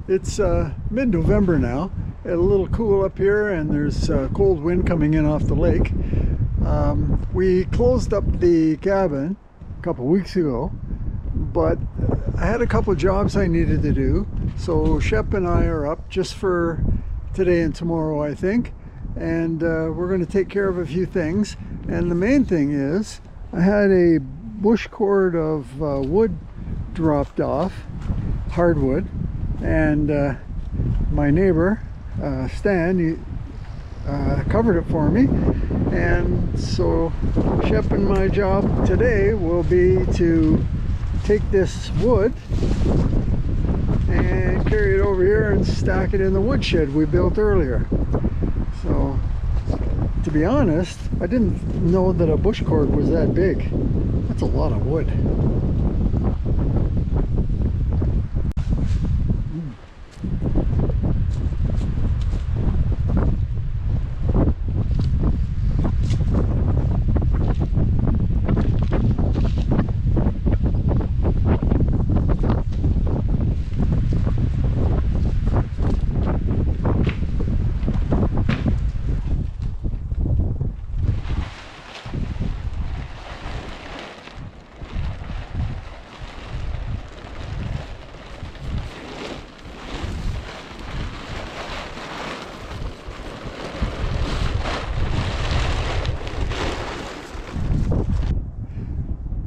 It's mid-November now. It's a little cool up here, and there's cold wind coming in off the lake. We closed up the cabin a couple weeks ago, but I had a couple jobs I needed to do, so Shep and I are up just for today and tomorrow, I think, and we're going to take care of a few things. And the main thing is I had a bush cord of wood dropped off, hardwood, and my neighbor Stan, he covered it for me. And so Shep and my job today will be to take this wood and carry it over here and stack it in the woodshed we built earlier. So to be honest, I didn't know that a bush cord was that big. That's a lot of wood.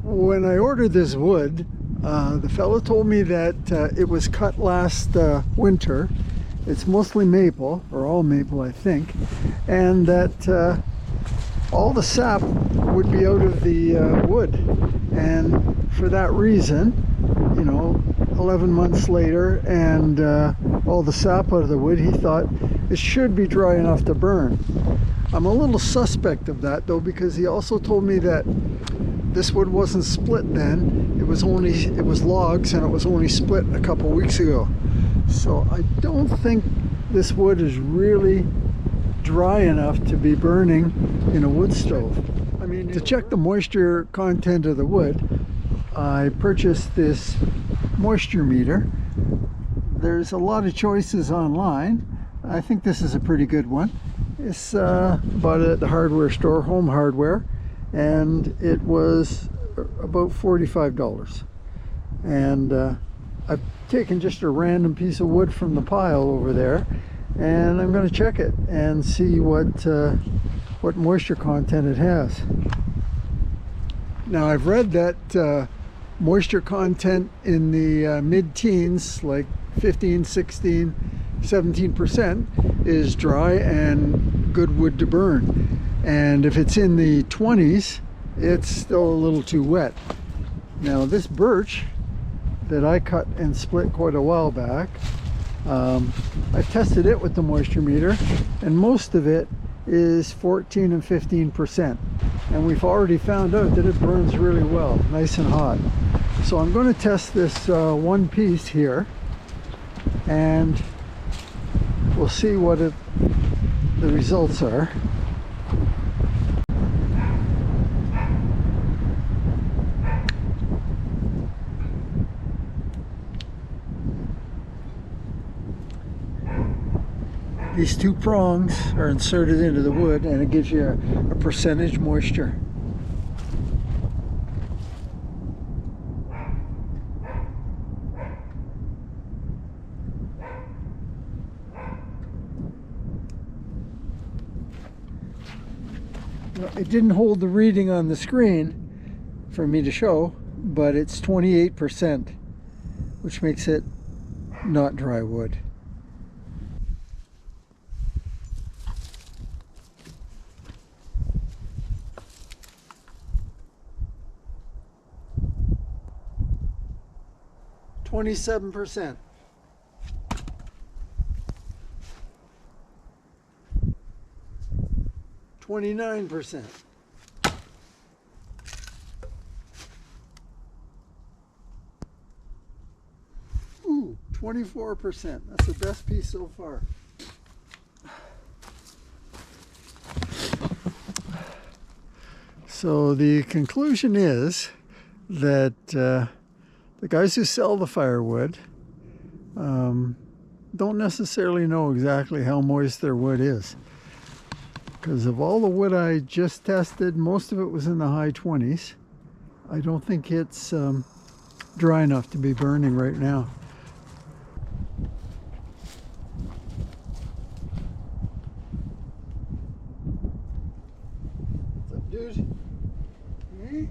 When I ordered this wood, the fellow told me that it was cut last winter. It's mostly maple, or all maple I think, and that all the sap would be out of the wood. And for that reason, you know, 11 months later and all the sap out of the wood, he thought it should be dry enough to burn. I'm a little suspect of that though, because he also told me that this wood wasn't split then. It was logs, and it was only split a couple weeks ago. So I don't think this wood is really dry enough to be burning in a wood stove. I mean, to check the moisture content of the wood, I purchased this moisture meter. There's a lot of choices online. I think this is a pretty good one. It's bought it at the hardware store, Home Hardware, and it was about $45. And I've taken just a random piece of wood from the pile over there, and I'm going to check it and see what moisture content it has. Now, I've read that moisture content in the mid-teens, like 15, 16, 17%, is dry and good wood to burn. And if it's in the 20s, it's still a little too wet. Now, this birch that I cut and split quite a while back, I tested it with the moisture meter, and most of it is 14 and 15%. And we've already found out that it burns really well, nice and hot. So I'm going to test this one piece here, and we'll see what the results are. These two prongs are inserted into the wood, and it gives you a percentage moisture. Well, it didn't hold the reading on the screen for me to show, but it's 28%, which makes it not dry wood. %. 29%. 24%. That's the best piece so far. So the conclusion is that the guys who sell the firewood don't necessarily know exactly how moist their wood is. Because of all the wood I just tested, most of it was in the high 20s. I don't think it's dry enough to be burning right now. What's up, dude? Hey?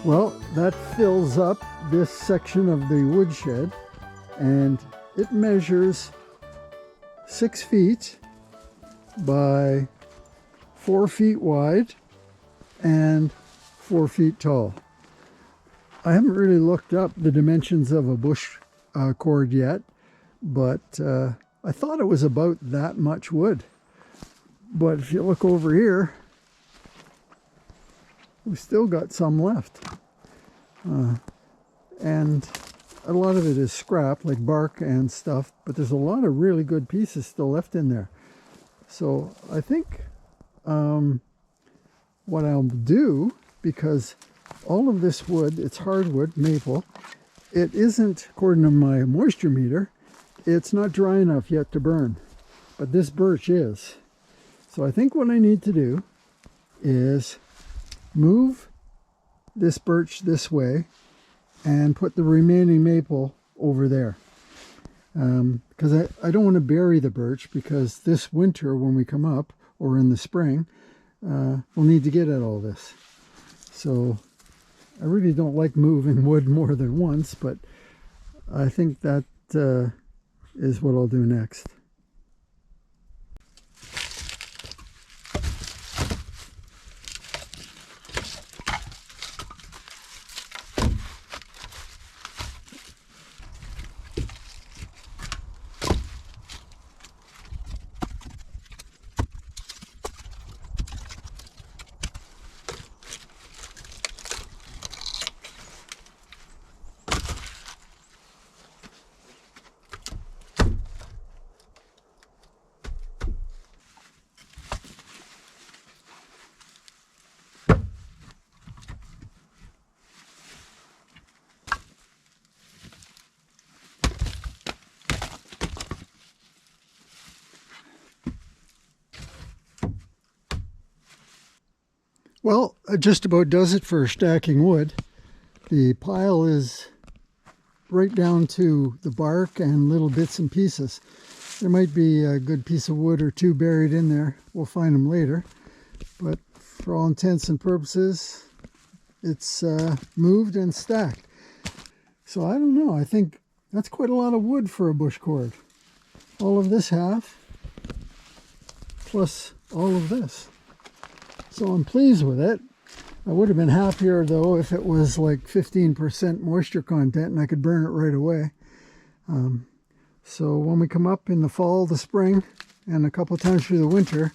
Well, that fills up this section of the woodshed, and it measures 6 feet by 4 feet wide and 4 feet tall. I haven't really looked up the dimensions of a bush cord yet, but I thought it was about that much wood. But if you look over here, we've still got some left. And a lot of it is scrap, like bark and stuff, but there's a lot of really good pieces still left in there. So I think what I'll do, because all of this wood, it's hardwood, maple, it isn't, according to my moisture meter, it's not dry enough yet to burn, but this birch is. So I think what I need to do is move this birch this way and put the remaining maple over there. because I don't want to bury the birch, because this winter when we come up, or in the spring, we'll need to get at all this. So I really don't like moving wood more than once, but I think that is what I'll do next. Well, it just about does it for stacking wood. The pile is right down to the bark and little bits and pieces. There might be a good piece of wood or two buried in there. We'll find them later. But for all intents and purposes, it's moved and stacked. So I don't know. I think that's quite a lot of wood for a bush cord. All of this half, plus all of this. So I'm pleased with it. I would have been happier though if it was like 15% moisture content and I could burn it right away. So when we come up in the fall, the spring, and a couple times through the winter,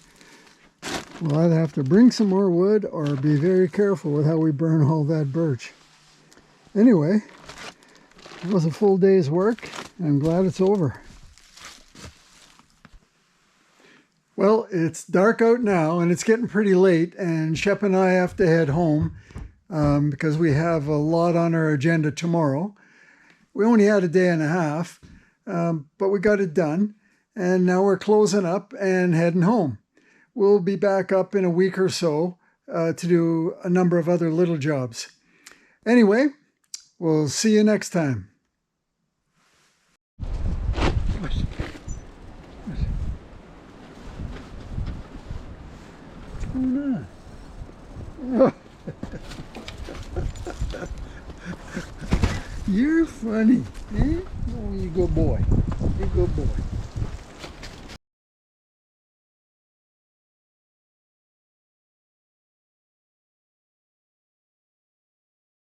we'll either have to bring some more wood or be very careful with how we burn all that birch. Anyway, it was a full day's work. I'm glad it's over. Well, it's dark out now and it's getting pretty late, and Shep and I have to head home because we have a lot on our agenda tomorrow. We only had a day and a half, but we got it done, and now we're closing up and heading home. We'll be back up in a week or so to do a number of other little jobs. Anyway, we'll see you next time. Oh, no. You're funny, eh? Oh, you good boy. You good boy.